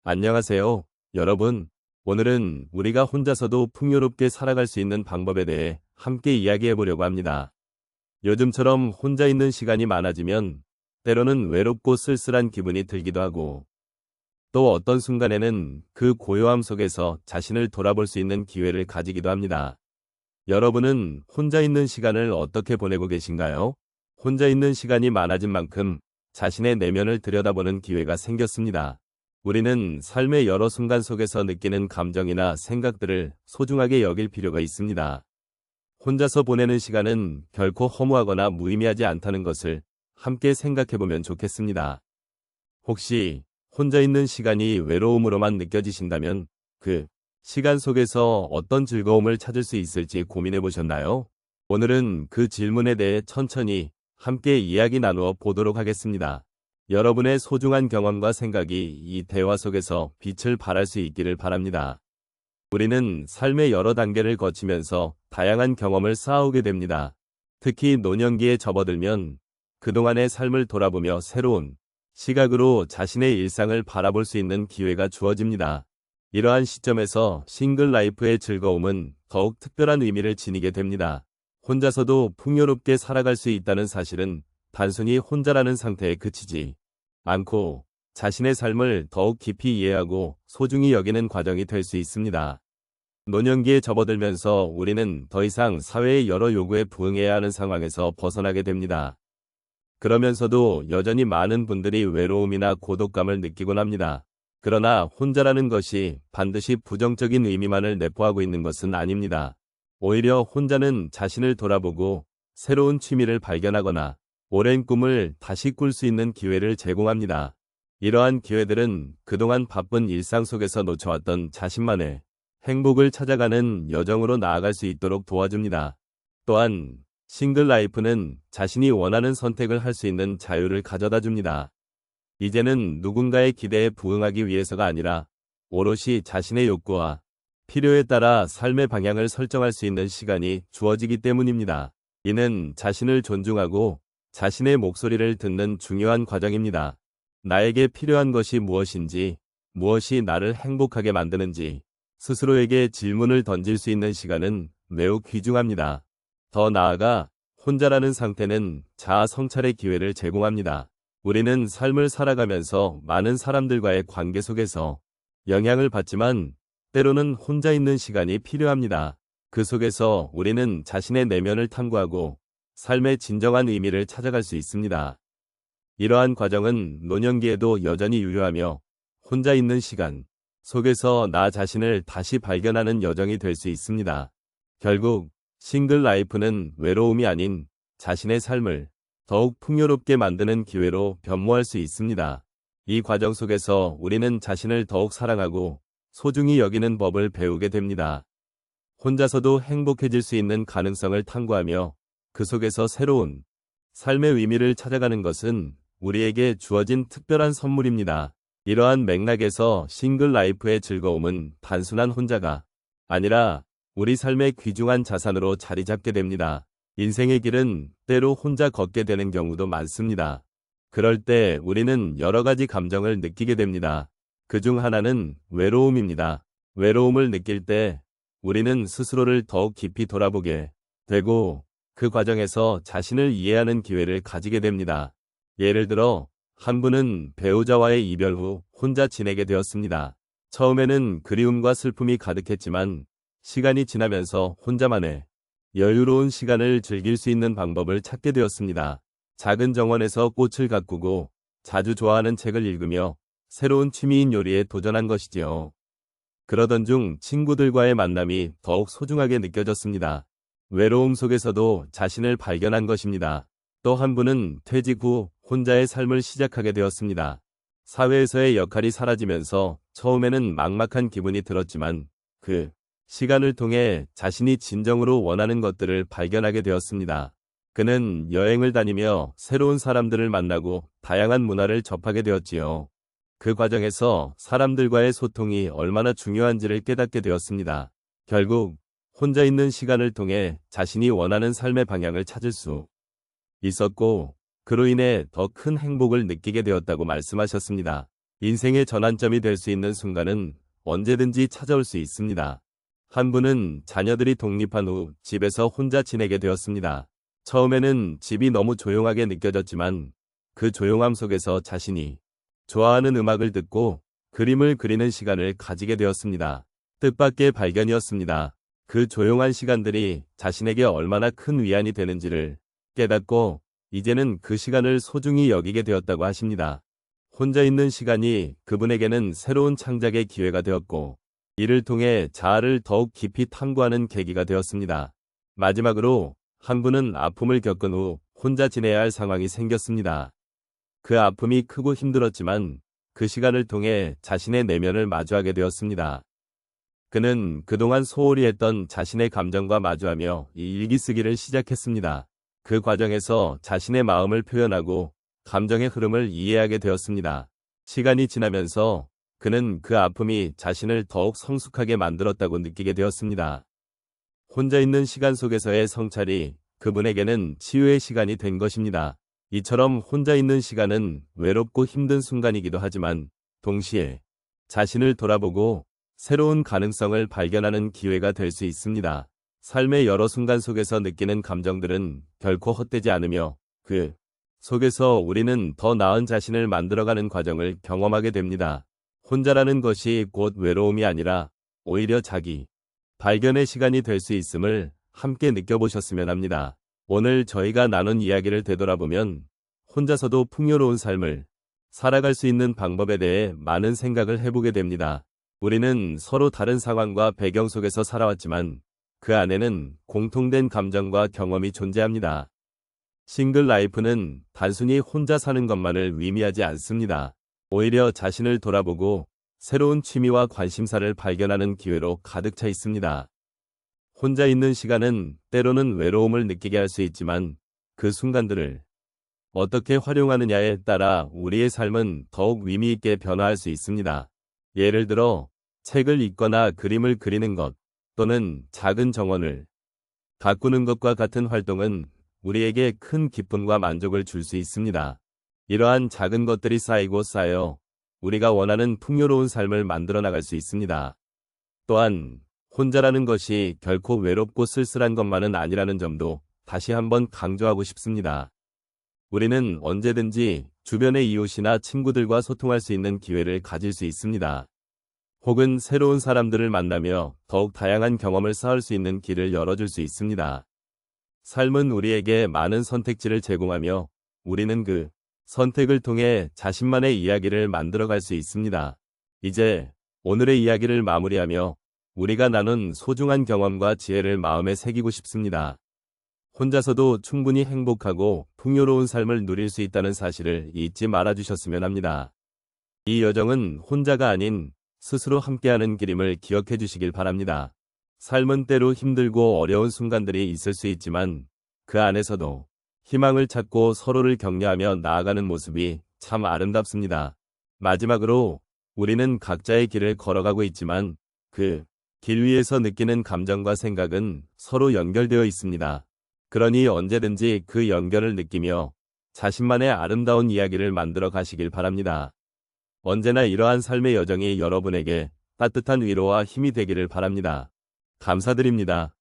안녕하세요, 여러분. 오늘은 우리가 혼자서도 풍요롭게 살아갈 수 있는 방법에 대해 함께 이야기해 보려고 합니다. 요즘처럼 혼자 있는 시간이 많아지면 때로는 외롭고 쓸쓸한 기분이 들기도 하고 또 어떤 순간에는 그 고요함 속에서 자신을 돌아볼 수 있는 기회를 가지기도 합니다. 여러분은 혼자 있는 시간을 어떻게 보내고 계신가요? 혼자 있는 시간이 많아진 만큼 자신의 내면을 들여다보는 기회가 생겼습니다. 우리는 삶의 여러 순간 속에서 느끼는 감정이나 생각들을 소중하게 여길 필요가 있습니다. 혼자서 보내는 시간은 결코 허무하거나 무의미하지 않다는 것을 함께 생각해보면 좋겠습니다. 혹시 혼자 있는 시간이 외로움으로만 느껴지신다면 그 시간 속에서 어떤 즐거움을 찾을 수 있을지 고민해 보셨나요? 오늘은 그 질문에 대해 천천히 함께 이야기 나누어 보도록 하겠습니다. 여러분의 소중한 경험과 생각이 이 대화 속에서 빛을 발할 수 있기를 바랍니다. 우리는 삶의 여러 단계를 거치면서 다양한 경험을 쌓아오게 됩니다. 특히 노년기에 접어들면 그동안의 삶을 돌아보며 새로운 시각으로 자신의 일상을 바라볼 수 있는 기회가 주어집니다. 이러한 시점에서 싱글 라이프의 즐거움은 더욱 특별한 의미를 지니게 됩니다. 혼자서도 풍요롭게 살아갈 수 있다는 사실은 단순히 혼자라는 상태에 그치지 않고 자신의 삶을 더욱 깊이 이해하고 소중히 여기는 과정이 될 수 있습니다. 노년기에 접어들면서 우리는 더 이상 사회의 여러 요구에 부응해야 하는 상황에서 벗어나게 됩니다. 그러면서도 여전히 많은 분들이 외로움이나 고독감을 느끼곤 합니다. 그러나 혼자라는 것이 반드시 부정적인 의미만을 내포하고 있는 것은 아닙니다. 오히려 혼자는 자신을 돌아보고 새로운 취미를 발견하거나 오랜 꿈을 다시 꿀 수 있는 기회를 제공합니다. 이러한 기회들은 그동안 바쁜 일상 속에서 놓쳐왔던 자신만의 행복을 찾아가는 여정으로 나아갈 수 있도록 도와줍니다. 또한 싱글 라이프는 자신이 원하는 선택을 할 수 있는 자유를 가져다 줍니다. 이제는 누군가의 기대에 부응하기 위해서가 아니라 오롯이 자신의 욕구와 필요에 따라 삶의 방향을 설정할 수 있는 시간이 주어지기 때문입니다. 이는 자신을 존중하고 자신의 목소리를 듣는 중요한 과정입니다. 나에게 필요한 것이 무엇인지, 무엇이 나를 행복하게 만드는지 스스로에게 질문을 던질 수 있는 시간은 매우 귀중합니다. 더 나아가 혼자라는 상태는 자아 성찰의 기회를 제공합니다. 우리는 삶을 살아가면서 많은 사람들과의 관계 속에서 영향을 받지만 때로는 혼자 있는 시간이 필요합니다. 그 속에서 우리는 자신의 내면을 탐구하고 삶의 진정한 의미를 찾아갈 수 있습니다. 이러한 과정은 노년기에도 여전히 유효하며 혼자 있는 시간 속에서 나 자신을 다시 발견하는 여정이 될 수 있습니다. 결국 싱글 라이프는 외로움이 아닌 자신의 삶을 더욱 풍요롭게 만드는 기회로 변모할 수 있습니다. 이 과정 속에서 우리는 자신을 더욱 사랑하고 소중히 여기는 법을 배우게 됩니다. 혼자서도 행복해질 수 있는 가능성을 탐구하며 그 속에서 새로운 삶의 의미를 찾아가는 것은 우리에게 주어진 특별한 선물입니다. 이러한 맥락에서 싱글 라이프의 즐거움은 단순한 혼자가 아니라 우리 삶의 귀중한 자산으로 자리 잡게 됩니다. 인생의 길은 때로 혼자 걷게 되는 경우도 많습니다. 그럴 때 우리는 여러 가지 감정을 느끼게 됩니다. 그중 하나는 외로움입니다. 외로움을 느낄 때 우리는 스스로를 더욱 깊이 돌아보게 되고 그 과정에서 자신을 이해하는 기회를 가지게 됩니다. 예를 들어 한 분은 배우자와의 이별 후 혼자 지내게 되었습니다. 처음에는 그리움과 슬픔이 가득했지만 시간이 지나면서 혼자만의 여유로운 시간을 즐길 수 있는 방법을 찾게 되었습니다. 작은 정원에서 꽃을 가꾸고 자주 좋아하는 책을 읽으며 새로운 취미인 요리에 도전한 것이지요. 그러던 중 친구들과의 만남이 더욱 소중하게 느껴졌습니다. 외로움 속에서도 자신을 발견한 것입니다. 또 한 분은 퇴직 후 혼자의 삶을 시작하게 되었습니다. 사회에서의 역할이 사라지면서 처음에는 막막한 기분이 들었지만 그 시간을 통해 자신이 진정으로 원하는 것들을 발견하게 되었습니다. 그는 여행을 다니며 새로운 사람들을 만나고 다양한 문화를 접하게 되었지요. 그 과정에서 사람들과의 소통이 얼마나 중요한지를 깨닫게 되었습니다. 결국 혼자 있는 시간을 통해 자신이 원하는 삶의 방향을 찾을 수 있었고 그로 인해 더 큰 행복을 느끼게 되었다고 말씀하셨습니다. 인생의 전환점이 될 수 있는 순간은 언제든지 찾아올 수 있습니다. 한 분은 자녀들이 독립한 후 집에서 혼자 지내게 되었습니다. 처음에는 집이 너무 조용하게 느껴졌지만 그 조용함 속에서 자신이 좋아하는 음악을 듣고 그림을 그리는 시간을 가지게 되었습니다. 뜻밖의 발견이었습니다. 그 조용한 시간들이 자신에게 얼마나 큰 위안이 되는지를 깨닫고 이제는 그 시간을 소중히 여기게 되었다고 하십니다. 혼자 있는 시간이 그분에게는 새로운 창작의 기회가 되었고 이를 통해 자아를 더욱 깊이 탐구하는 계기가 되었습니다. 마지막으로 한 분은 아픔을 겪은 후 혼자 지내야 할 상황이 생겼습니다. 그 아픔이 크고 힘들었지만 그 시간을 통해 자신의 내면을 마주하게 되었습니다. 그는 그동안 소홀히 했던 자신의 감정과 마주하며 이 일기 쓰기를 시작했습니다. 그 과정에서 자신의 마음을 표현하고 감정의 흐름을 이해하게 되었습니다. 시간이 지나면서 그는 그 아픔이 자신을 더욱 성숙하게 만들었다고 느끼게 되었습니다. 혼자 있는 시간 속에서의 성찰이 그분에게는 치유의 시간이 된 것입니다. 이처럼 혼자 있는 시간은 외롭고 힘든 순간이기도 하지만 동시에 자신을 돌아보고 새로운 가능성을 발견하는 기회가 될 수 있습니다. 삶의 여러 순간 속에서 느끼는 감정들은 결코 헛되지 않으며 그 속에서 우리는 더 나은 자신을 만들어가는 과정을 경험하게 됩니다. 혼자라는 것이 곧 외로움이 아니라 오히려 자기 발견의 시간이 될 수 있음을 함께 느껴보셨으면 합니다. 오늘 저희가 나눈 이야기를 되돌아보면 혼자서도 풍요로운 삶을 살아갈 수 있는 방법에 대해 많은 생각을 해보게 됩니다. 우리는 서로 다른 상황과 배경 속에서 살아왔지만 그 안에는 공통된 감정과 경험이 존재합니다. 싱글 라이프는 단순히 혼자 사는 것만을 의미하지 않습니다. 오히려 자신을 돌아보고 새로운 취미와 관심사를 발견하는 기회로 가득 차 있습니다. 혼자 있는 시간은 때로는 외로움을 느끼게 할 수 있지만 그 순간들을 어떻게 활용하느냐에 따라 우리의 삶은 더욱 의미 있게 변화할 수 있습니다. 예를 들어 책을 읽거나 그림을 그리는 것 또는 작은 정원을 가꾸는 것과 같은 활동은 우리에게 큰 기쁨과 만족을 줄 수 있습니다. 이러한 작은 것들이 쌓이고 쌓여 우리가 원하는 풍요로운 삶을 만들어 나갈 수 있습니다. 또한 혼자라는 것이 결코 외롭고 쓸쓸한 것만은 아니라는 점도 다시 한번 강조하고 싶습니다. 우리는 언제든지 주변의 이웃이나 친구들과 소통할 수 있는 기회를 가질 수 있습니다. 혹은 새로운 사람들을 만나며 더욱 다양한 경험을 쌓을 수 있는 길을 열어줄 수 있습니다. 삶은 우리에게 많은 선택지를 제공하며 우리는 그 선택을 통해 자신만의 이야기를 만들어갈 수 있습니다. 이제 오늘의 이야기를 마무리하며 우리가 나눈 소중한 경험과 지혜를 마음에 새기고 싶습니다. 혼자서도 충분히 행복하고 풍요로운 삶을 누릴 수 있다는 사실을 잊지 말아주셨으면 합니다. 이 여정은 혼자가 아닌 스스로 함께하는 길임을 기억해 주시길 바랍니다. 삶은 때로 힘들고 어려운 순간들이 있을 수 있지만 그 안에서도 희망을 찾고 서로를 격려하며 나아가는 모습이 참 아름답습니다. 마지막으로 우리는 각자의 길을 걸어가고 있지만 그 길 위에서 느끼는 감정과 생각은 서로 연결되어 있습니다. 그러니 언제든지 그 연결을 느끼며 자신만의 아름다운 이야기를 만들어 가시길 바랍니다. 언제나 이러한 삶의 여정이 여러분에게 따뜻한 위로와 힘이 되기를 바랍니다. 감사드립니다.